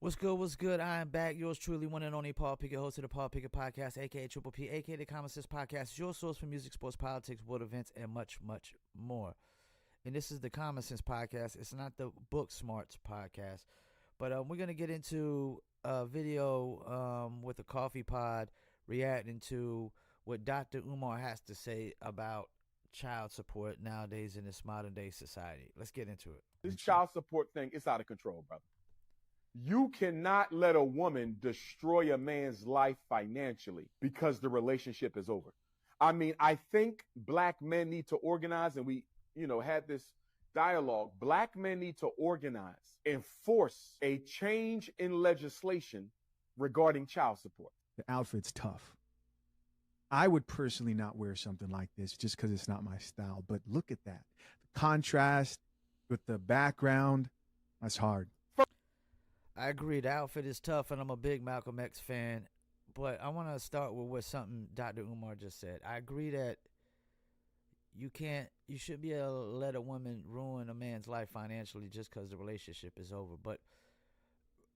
What's good? What's good? I am back. Yours truly, one and only Paul Pickett, host of the Paul Pickett Podcast, aka Triple P, aka the Common Sense Podcast, your source for music, sports, politics, world events, and much, much more. And this is the Common Sense Podcast. It's not the Book Smarts Podcast. But we're going to get into a video with the Coffee Pod reacting to what Dr. Umar has to say about child support nowadays in this modern day society. Let's get into it. This child support thing, it's out of control, brother. You cannot let a woman destroy a man's life financially because the relationship is over. I mean, I think black men need to organize, and we, had this dialogue. Black men need to organize and force a change in legislation regarding child support. The outfit's tough. I would personally not wear something like this just because it's not my style. But look at that. The contrast with the background, that's hard. I agree. The outfit is tough, and I'm a big Malcolm X fan. But I want to start with something Dr. Umar just said. I agree that you should be able to let a woman ruin a man's life financially just because the relationship is over. But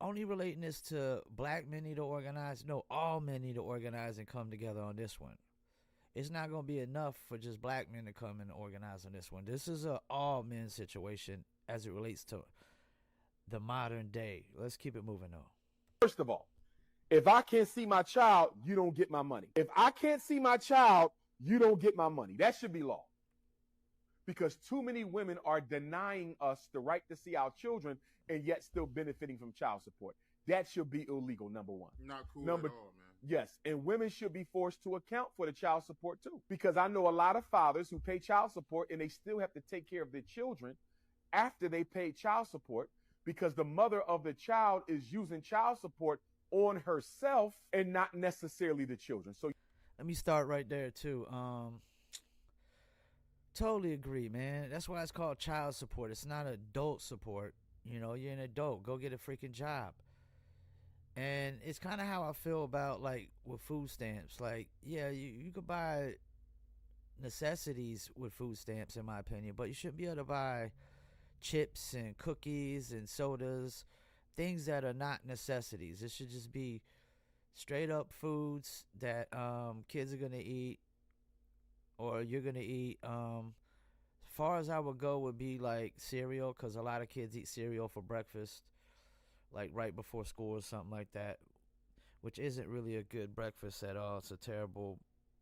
only relating this to black men need to organize. No, all men need to organize and come together on this one. It's not going to be enough for just black men to come and organize on this one. This is an all men situation as it relates to the modern day. Let's keep it moving though. First of all, if I can't see my child, you don't get my money. If I can't see my child, you don't get my money. That should be law. Because too many women are denying us the right to see our children and yet still benefiting from child support. That should be illegal, number one. Not cool at all, man. Yes, and women should be forced to account for the child support too. Because I know a lot of fathers who pay child support and they still have to take care of their children after they pay child support, because the mother of the child is using child support on herself and not necessarily the children. So let me start right there too. Totally agree, man. That's why it's called child support. It's not adult support. You're an adult. Go get a freaking job. And it's kind of how I feel about, like, with food stamps. Like, yeah, you could buy necessities with food stamps, in my opinion, but you shouldn't be able to buy chips and cookies and sodas, things that are not necessities. It should just be straight up foods that kids are going to eat or you're going to eat. As far as I would go would be like cereal, because a lot of kids eat cereal for breakfast, like right before school or something like that, which isn't really a good breakfast at all. It's a terrible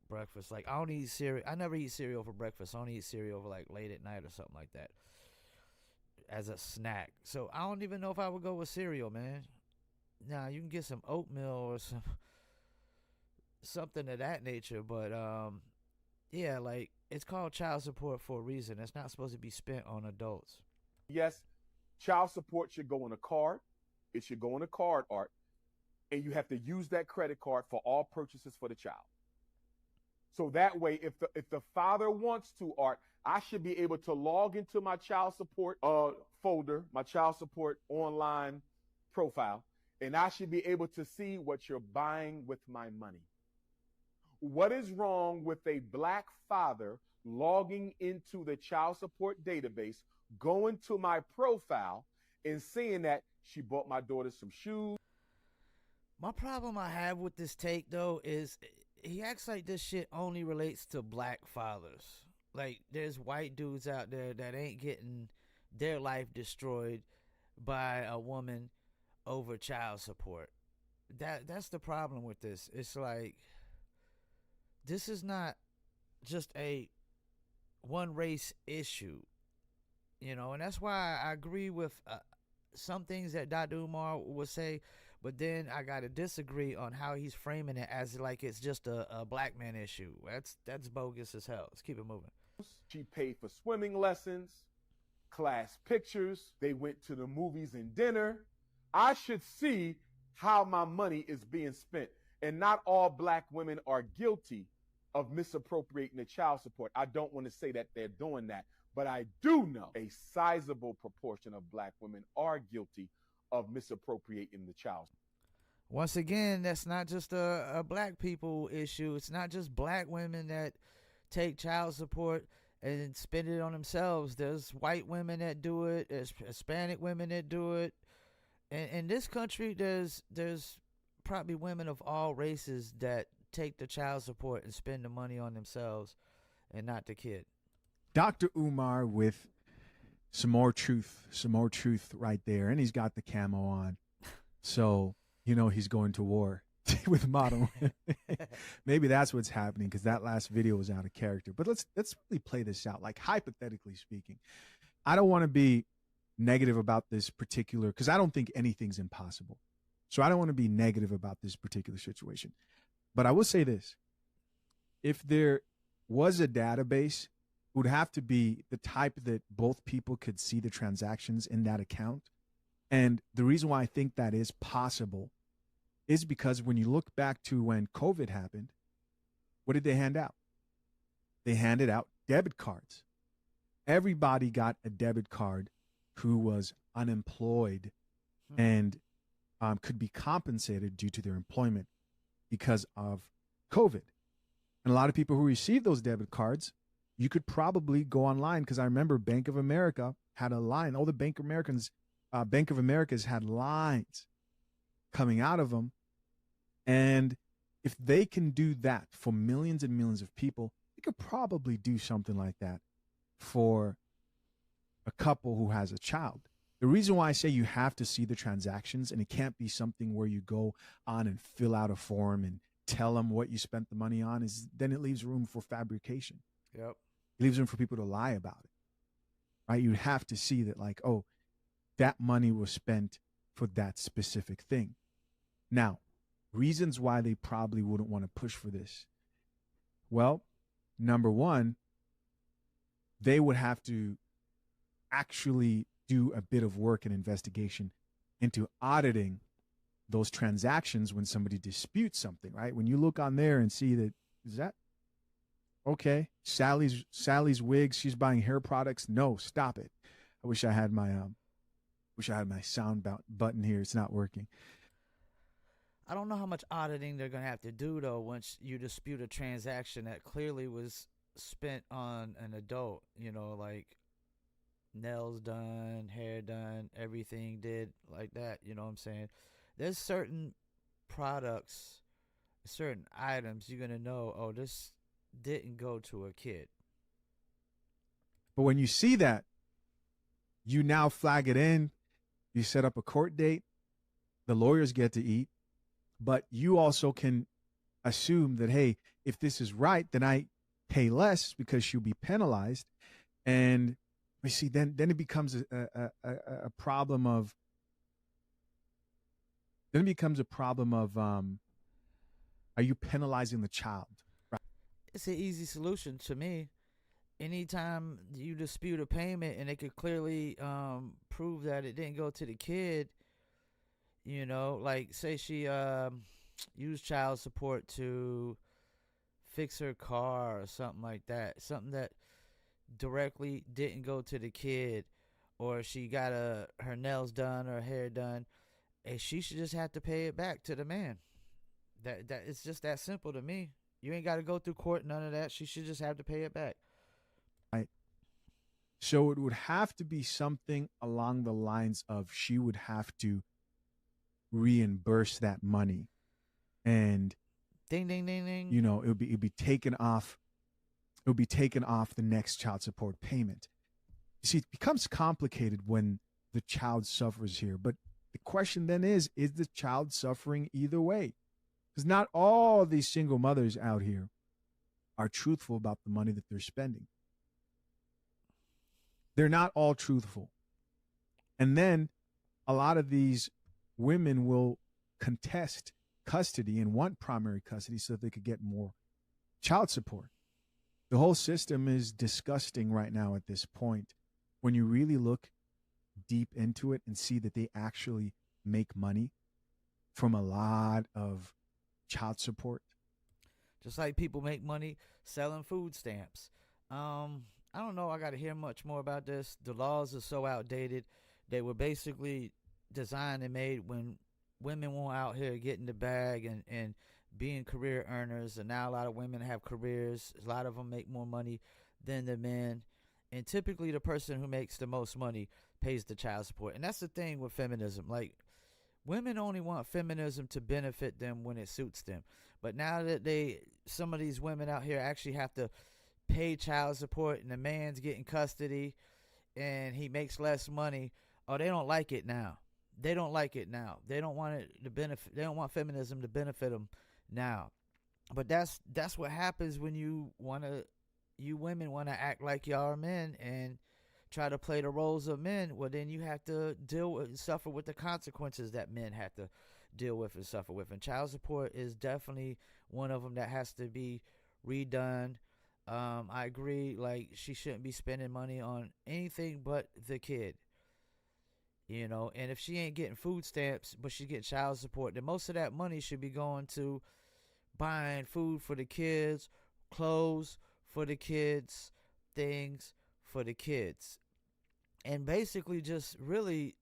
breakfast. Like, I don't eat cereal. I never eat cereal for breakfast. I only eat cereal for like late at night or something like that as a snack. So I don't even know if I would go with cereal, man. Now, you can get some oatmeal or something of that nature, but yeah, like, it's called child support for a reason. It's not supposed to be spent on adults. yes, child support should go on a card. It should go on a card, Art, and you have to use that credit card for all purchases for the child. So that way, if the father wants to, Art, I should be able to log into my child support folder, my child support online profile, and I should be able to see what you're buying with my money. What is wrong with a black father logging into the child support database, going to my profile, and seeing that she bought my daughter some shoes? My problem I have with this take, though, is he acts like this shit only relates to black fathers. Like, there's white dudes out there that ain't getting their life destroyed by a woman over child support. That's the problem with this. It's like, this is not just a one race issue, and that's why I agree with some things that Dr. Umar would say, but then I gotta disagree on how he's framing it as like it's just a black man issue. That's bogus as hell. Let's keep it moving. She paid for swimming lessons, class pictures. They went to the movies and dinner. I should see how my money is being spent. And not all black women are guilty of misappropriating the child support. I don't want to say that they're doing that, but I do know a sizable proportion of black women are guilty of misappropriating the child support. Once again, that's not just a black people issue. It's not just black women that take child support and spend it on themselves. There's white women that do it. There's Hispanic women that do it. in this country, there's probably women of all races that take the child support and spend the money on themselves and not the kid. Dr. Umar with some more truth right there. And he's got the camo on. So, he's going to war with model. Maybe that's what's happening, because that last video was out of character. But let's really play this out. Like, hypothetically speaking, I don't want to be negative about this particular, because I don't think anything's impossible. So I don't want to be negative about this particular situation. But I will say this. If there was a database, it would have to be the type that both people could see the transactions in that account. And the reason why I think that is possible is because when you look back to when COVID happened, what did they hand out? They handed out debit cards. Everybody got a debit card who was unemployed and could be compensated due to their employment because of COVID. And a lot of people who received those debit cards, you could probably go online, because I remember Bank of America had a line. All the Bank of Americas had lines coming out of them. And if they can do that for millions and millions of people, they could probably do something like that for a couple who has a child. The reason why I say you have to see the transactions, and it can't be something where you go on and fill out a form and tell them what you spent the money on, is then it leaves room for fabrication. Yep. It leaves room for people to lie about it, right? You have to see that, like, oh, that money was spent for that specific thing. Now, reasons why they probably wouldn't want to push for this. Well, number one, they would have to actually do a bit of work and investigation into auditing those transactions when somebody disputes something, right? When you look on there and see that, is that okay? Sally's wigs, she's buying hair products. No, stop it. I wish I had my sound button here. It's not working. I don't know how much auditing they're going to have to do, though, once you dispute a transaction that clearly was spent on an adult, like nails done, hair done, everything did like that, you know what I'm saying? There's certain products, certain items you're going to know, oh, this didn't go to a kid. But when you see that, you now flag it in, you set up a court date, the lawyers get to eat, but you also can assume that, hey, if this is right, then I pay less because she'll be penalized. And we see then it becomes a problem of are you penalizing the child? Right. It's an easy solution to me. Anytime you dispute a payment and they could clearly prove that it didn't go to the kid, like say she used child support to fix her car or something like that, something that directly didn't go to the kid, or she got her nails done or her hair done, and she should just have to pay it back to the man. That it's just that simple to me. You ain't got to go through court, none of that. She should just have to pay it back. Right. So it would have to be something along the lines of she would have to reimburse that money, and ding ding ding ding. It'd be taken off. It would be taken off the next child support payment. You see, it becomes complicated when the child suffers here. But the question then is the child suffering either way? Because not all these single mothers out here are truthful about the money that they're spending. They're not all truthful. And then a lot of these women will contest custody and want primary custody so that they could get more child support. The whole system is disgusting right now at this point. When you really look deep into it and see that they actually make money from a lot of child support. Just like people make money selling food stamps. I don't know. I got to hear much more about this. The laws are so outdated. They were basically designed and made when women were out here getting the bag and being career earners. And now a lot of women have careers. A lot of them make more money than the men. And typically the person who makes the most money pays the child support. And that's the thing with feminism. Like, women only want feminism to benefit them when it suits them. But now that some of these women out here actually have to pay child support and the man's getting custody and he makes less money, they don't like it now. They don't like it now. They don't want it to benefit. They don't want feminism to benefit them now. But that's what happens when you women want to act like y'all are men and try to play the roles of men. Well, then you have to suffer with the consequences that men have to deal with and suffer with. And child support is definitely one of them that has to be redone. I agree. Like, she shouldn't be spending money on anything but the kid. And if she ain't getting food stamps, but she's getting child support, then most of that money should be going to buying food for the kids, clothes for the kids, things for the kids. And basically just really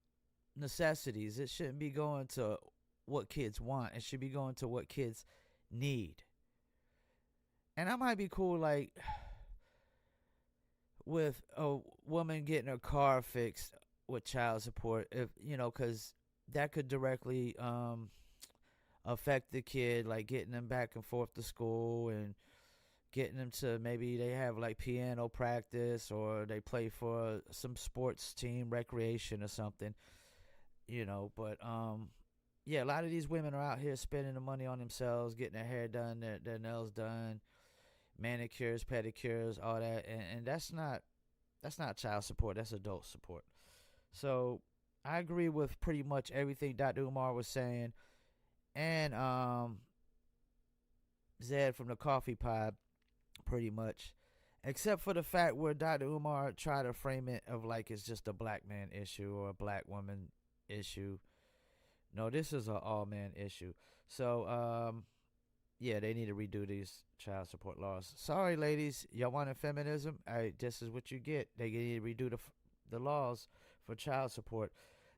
necessities. It shouldn't be going to what kids want. It should be going to what kids need. And I might be cool, like, with a woman getting her car fixed with child support, if because that could directly affect the kid, like getting them back and forth to school and getting them to, maybe they have like piano practice or they play for some sports team, recreation or something, but yeah, a lot of these women are out here spending the money on themselves, getting their hair done, their nails done, manicures, pedicures, all that, and that's not child support, that's adult support. So I agree with pretty much everything Dr. Umar was saying, and Zed from the Coffee Pod, pretty much, except for the fact where Dr. Umar tried to frame it of like it's just a black man issue or a black woman issue. No, this is an all man issue. So yeah, they need to redo these child support laws. Sorry, ladies, y'all wanted feminism? This is what you get. They need to redo the laws for child support.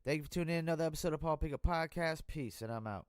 Thank you for tuning in to another episode of Paul Pickett Podcast. Peace, and I'm out.